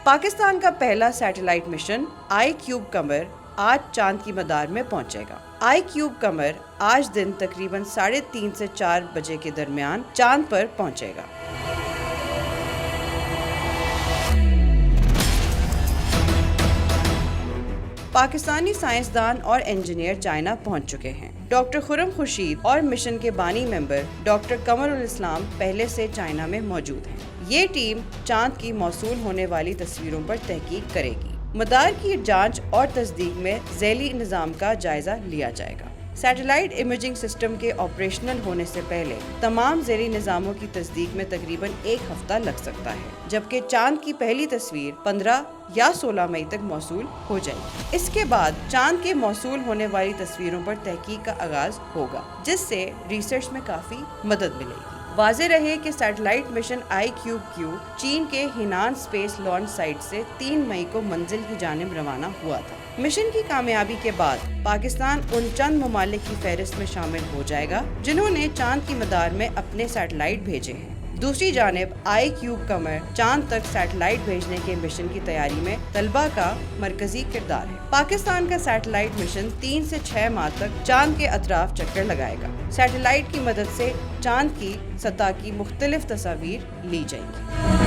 पाकिस्तान का पहला satellite mission iCube कमर आज चांद की मदार में पहुंचेगा। iCube कमर आज दिन तकरीबन 3:30 से 4 बजे के दरमियान चांद पर पहुंचेगा। पाकिस्तानी साइंसदान और इंजीनियर चाइना पहुंच चुके हैं। डॉक्टर खुर्रम खुर्शीद और मिशन के बानी मेंबर डॉक्टर कमरुल इस्लाम पहले से चाइना में मौजूद हैं। ये टीम चांद की मौसूल होने वाली तस्वीरों पर तहकीक करेगी। मदार की जांच और तस्दीक में ज़ैली निज़ाम का जायजा लिया जाएगा। सैटेलाइट इमेजिंग सिस्टम के ऑपरेशनल होने से पहले तमाम ज़ैली निज़ामों की तस्दीक में तकरीबन 1 हफ्ता लग सकता है, जबकि चांद की पहली तस्वीर 15 या 16 मई तक मौसूल हो जाएगी। इसके बाद चांद के मौसूल होने वाली तस्वीरों पर तहकीक का आगाज होगा, जिससे रिसर्च में काफ़ी मदद मिलेगी। वाज़ेह रहे कि सैटेलाइट मिशन iCube चीन के हिनान स्पेस लॉन्च साइट से 3 मई को मंजिल की जानिब रवाना हुआ था। मिशन की कामयाबी के बाद पाकिस्तान उन चंद ममालिक की फहरिस्त में शामिल हो जाएगा जिन्होंने चांद की मदार में अपने सैटेलाइट भेजे हैं। दूसरी जानिब iCube कमर चांद तक सैटेलाइट भेजने के मिशन की तैयारी में तलबा का मरकजी किरदार है। पाकिस्तान का सैटेलाइट मिशन 3 से 6 माह तक चांद के अतराफ चक्कर लगाएगा। सैटेलाइट की मदद से चांद की सतह की मुख्तलिफ तस्वीर ली जाएंगी।